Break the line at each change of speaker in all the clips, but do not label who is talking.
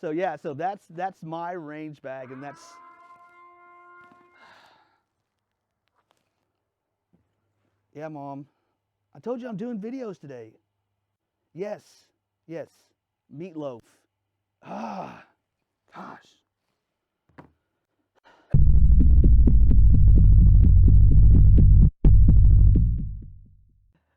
So yeah, so that's my range bag, and that's yeah, Mom. I told you I'm doing videos today. Yes, yes, meatloaf. Ah, gosh.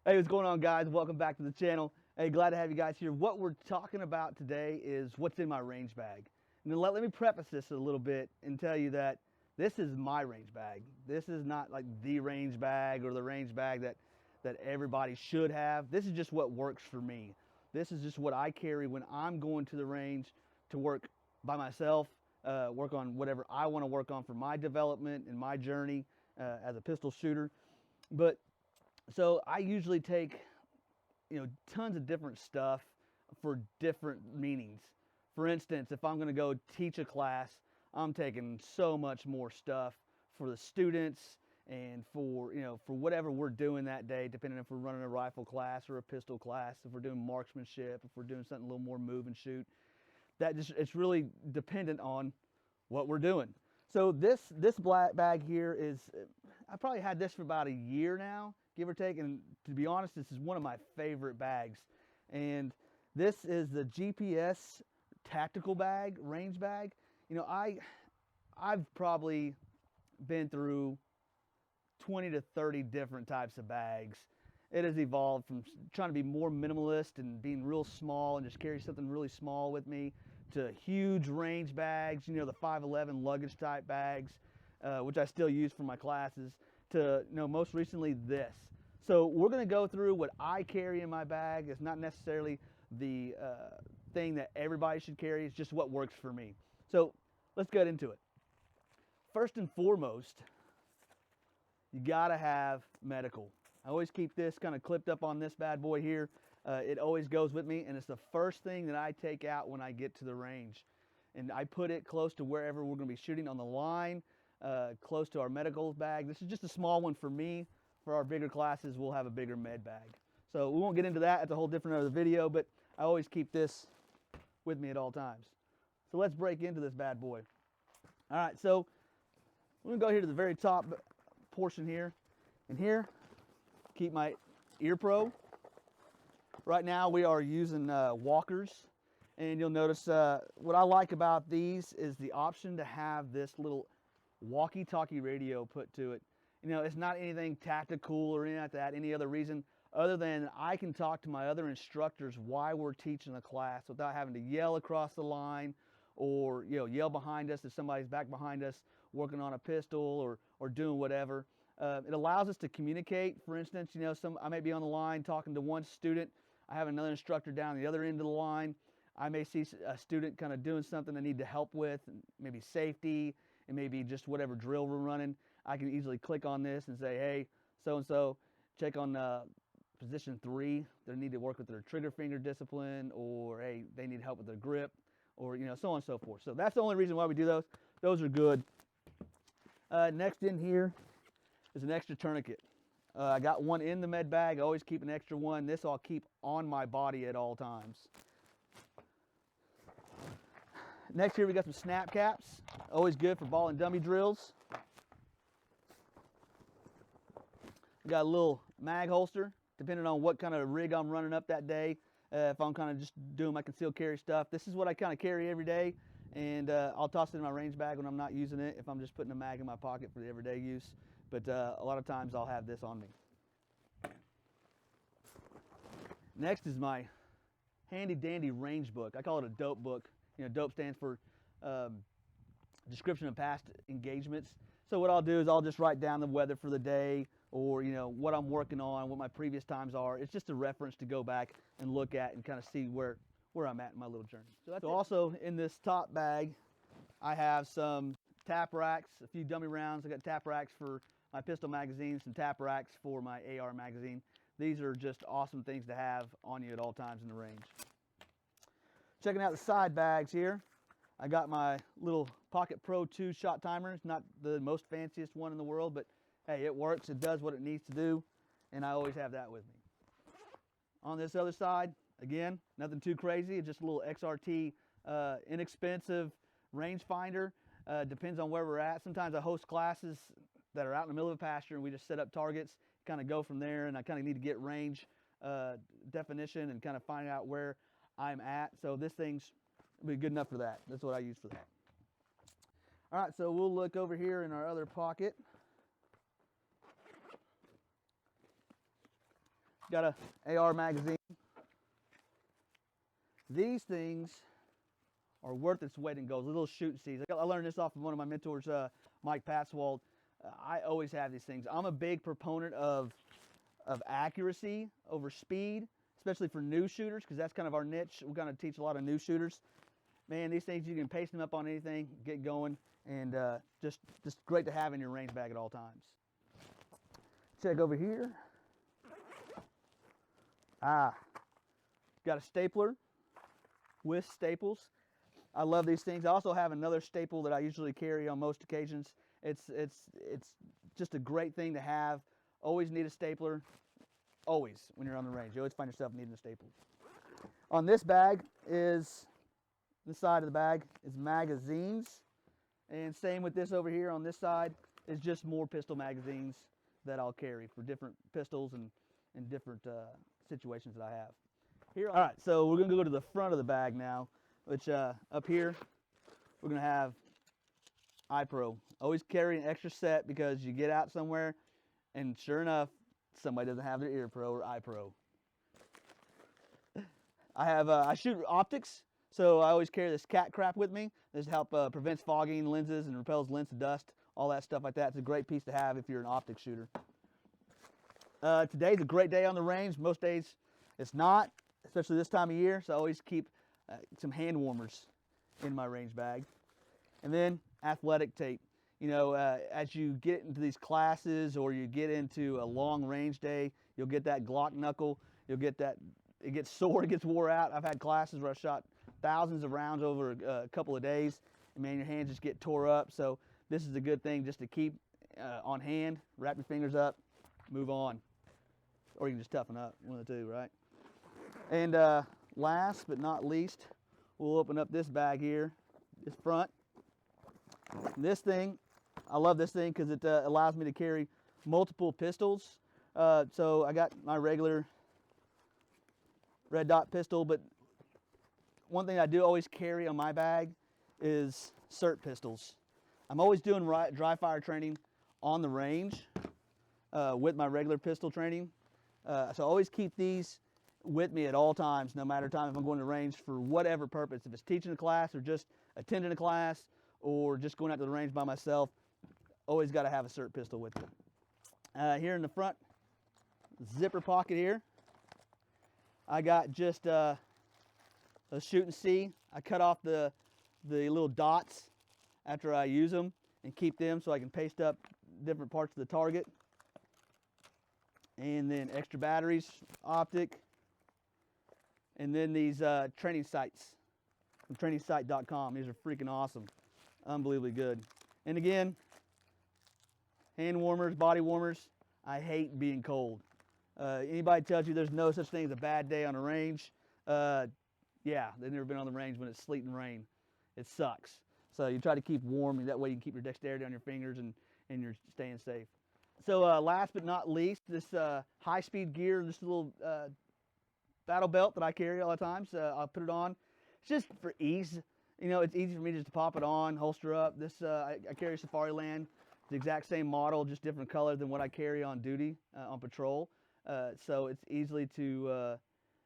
Hey, what's going on, guys? Welcome back to the channel. Hey, glad to have you guys here. What we're talking about today is what's in my range bag. And then let me preface this a little bit and tell you that this is my range bag. This is not like the range bag or the range bag that everybody should have. This is just what works for me. This is just what I carry when I'm going to the range to work by myself, work on whatever I want to work on for my development and my journey as a pistol shooter. But so I usually take, tons of different stuff for different meanings. For instance, if I'm going to go teach a class, I'm taking so much more stuff for the students and for whatever we're doing that day, depending if we're running a rifle class or a pistol class, if we're doing marksmanship, if we're doing something a little more move and shoot. It's really dependent on what we're doing. So this black bag here is, I probably had this for about a year now, give or take. And to be honest, this is one of my favorite bags. And this is the GPS tactical bag, range bag. I've probably been through 20 to 30 different types of bags. It has evolved from trying to be more minimalist and being real small and just carry something really small with me to huge range bags, the 511 luggage type bags, which I still use for my classes, to most recently this. So we're going to go through what I carry in my bag. It's not necessarily the thing that everybody should carry. It's just what works for me. So let's get into it. First and foremost, you gotta have medical. I always keep this kind of clipped up on this bad boy here. It always goes with me, and it's the first thing that I take out when I get to the range. And I put it close to wherever we're gonna be shooting on the line, close to our medical bag. This is just a small one for me. For our bigger classes, we'll have a bigger med bag. So we won't get into that. It's a whole different other video, but I always keep this with me at all times. So let's break into this bad boy. All right, so we're gonna go here to the very top portion here. And here, keep my ear pro. Right now we are using walkers, and you'll notice what I like about these is the option to have this little walkie-talkie radio put to it. It's not anything tactical or anything like that, any other reason other than I can talk to my other instructors while we're teaching the class without having to yell across the line or yell behind us if somebody's back behind us working on a pistol or doing whatever. It allows us to communicate. For instance, I may be on the line talking to one student. I have another instructor down the other end of the line. I may see a student kind of doing something I need to help with, maybe safety, and maybe just whatever drill we're running. I can easily click on this and say, hey, so-and-so, check on position 3. They need to work with their trigger finger discipline, or hey, they need help with their grip, or so on and so forth. So that's the only reason why we do those. Those are good. Next in here is an extra tourniquet. I got one in the med bag. I always keep an extra one. This I'll keep on my body at all times. Next here we got some snap caps. Always good for ball and dummy drills. We got a little mag holster, depending on what kind of rig I'm running up that day. If I'm kind of just doing my concealed carry stuff, this is what I kind of carry every day. And I'll toss it in my range bag when I'm not using it, if I'm just putting a mag in my pocket for the everyday use. But a lot of times I'll have this on me. Next is my handy dandy range book. I call it a dope book. Dope stands for description of past engagements. So what I'll do is I'll just write down the weather for the day, or what I'm working on, what my previous times are. It's just a reference to go back and look at and kind of see where I'm at in my little journey. So also in this top bag, I have some tap racks, a few dummy rounds. I got tap racks for my pistol magazine, some tap racks for my AR magazine. These are just awesome things to have on you at all times in the range. Checking out the side bags here. I got my little Pocket Pro 2 shot timer. It's not the most fanciest one in the world, but hey, it works. It does what it needs to do, and I always have that with me. On this other side, again, nothing too crazy. It's just a little XRT inexpensive rangefinder. Depends on where we're at. Sometimes I host classes that are out in the middle of a pasture and we just set up targets, kind of go from there, and I kind of need to get range definition and kind of find out where I'm at. So this thing's be good enough for that. That's what I use for that. All right, so we'll look over here in our other pocket. Got a AR magazine. These things are worth its weight in gold. Little shoot seeds. I learned this off of one of my mentors, Mike Patswold. I always have these things. I'm a big proponent of accuracy over speed, especially for new shooters, because that's kind of our niche. We're going to teach a lot of new shooters. Man, these things, you can paste them up on anything, get going, and just great to have in your range bag at all times. Check over here. Got a stapler with staples. I love these things. I also have another staple that I usually carry on most occasions. It's just a great thing to have. Always need a stapler. Always, when you're on the range, you always find yourself needing a staple. On this bag is, this side of the bag is magazines. And same with this over here on this side is just more pistol magazines that I'll carry for different pistols and different situations that I have. Here, all right, so we're gonna go to the front of the bag now, which up here, we're gonna have iPro. Always carry an extra set because you get out somewhere and sure enough, somebody doesn't have their ear pro or iPro. I shoot optics, so I always carry this cat crap with me. This help prevents fogging lenses and repels lens dust, all that stuff like that. It's a great piece to have if you're an optics shooter. Today's a great day on the range. Most days it's not, especially this time of year, so I always keep some hand warmers in my range bag. And then athletic tape. You know, as you get into these classes or you get into a long range day, you'll get that Glock knuckle. You'll get that, it gets sore, it gets wore out. I've had classes where I shot thousands of rounds over a couple of days, and man, your hands just get tore up. So this is a good thing just to keep on hand, wrap your fingers up, move on. Or you can just toughen up, one of the two, right? And last but not least, we'll open up this bag here, this front. This thing, I love this thing because it allows me to carry multiple pistols. So I got my regular red dot pistol, but one thing I do always carry on my bag is SIRT pistols. I'm always doing dry fire training on the range with my regular pistol training. So I always keep these with me at all times, no matter time if I'm going to range for whatever purpose. If it's teaching a class or just attending a class or just going out to the range by myself, always got to have a SIRT pistol with me. Here in the front zipper pocket here, I got just a shoot and see. I cut off the little dots after I use them and keep them so I can paste up different parts of the target. And then extra batteries, optic, and then these training sights from trainingsight.com. These are freaking awesome, unbelievably good. And again, hand warmers, body warmers. I hate being cold. Anybody tells you there's no such thing as a bad day on a range, yeah, they've never been on the range when it's sleet and rain. It sucks. So you try to keep warm, and that way you can keep your dexterity on your fingers and you're staying safe. So last but not least, this high-speed gear, this little battle belt that I carry all the time. So I'll put it on. It's just for ease. You know, it's easy for me just to pop it on, holster up. This I carry Safariland, the exact same model, just different color than what I carry on duty on patrol. So it's easily to,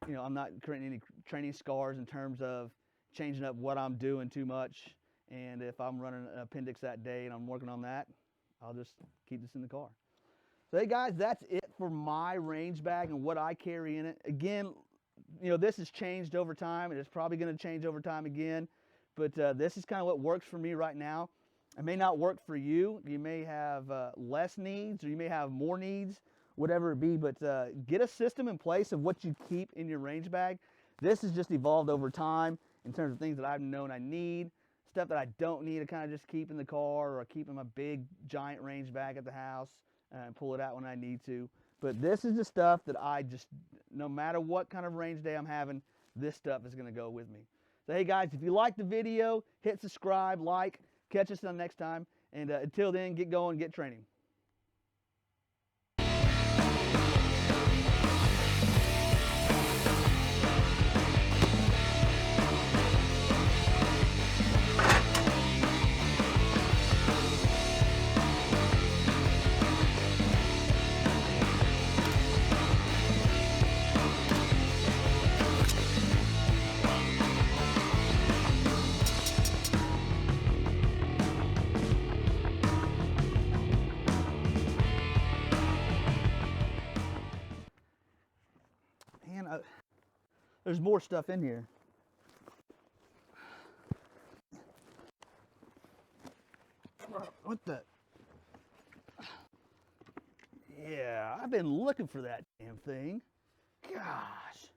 you know, I'm not creating any training scars in terms of changing up what I'm doing too much. And if I'm running an appendix that day and I'm working on that, I'll just keep this in the car. So hey guys, that's it for my range bag and what I carry in it. Again, you know, this has changed over time, and it's probably going to change over time again. But this is kind of what works for me right now. It may not work for you. You may have less needs, or you may have more needs, whatever it be. But get a system in place of what you keep in your range bag. This has just evolved over time in terms of things that I've known I need. Stuff that I don't need, I kind of just keep in the car, or I keep in my big giant range bag at the house and pull it out when I need to. But this is the stuff that I just, no matter what kind of range day I'm having, this stuff is going to go with me. So hey guys, if you liked the video, hit subscribe, like, catch us on next time, and until then, get going, get training. Man, there's more stuff in here. What the? Yeah, I've been looking for that damn thing. Gosh.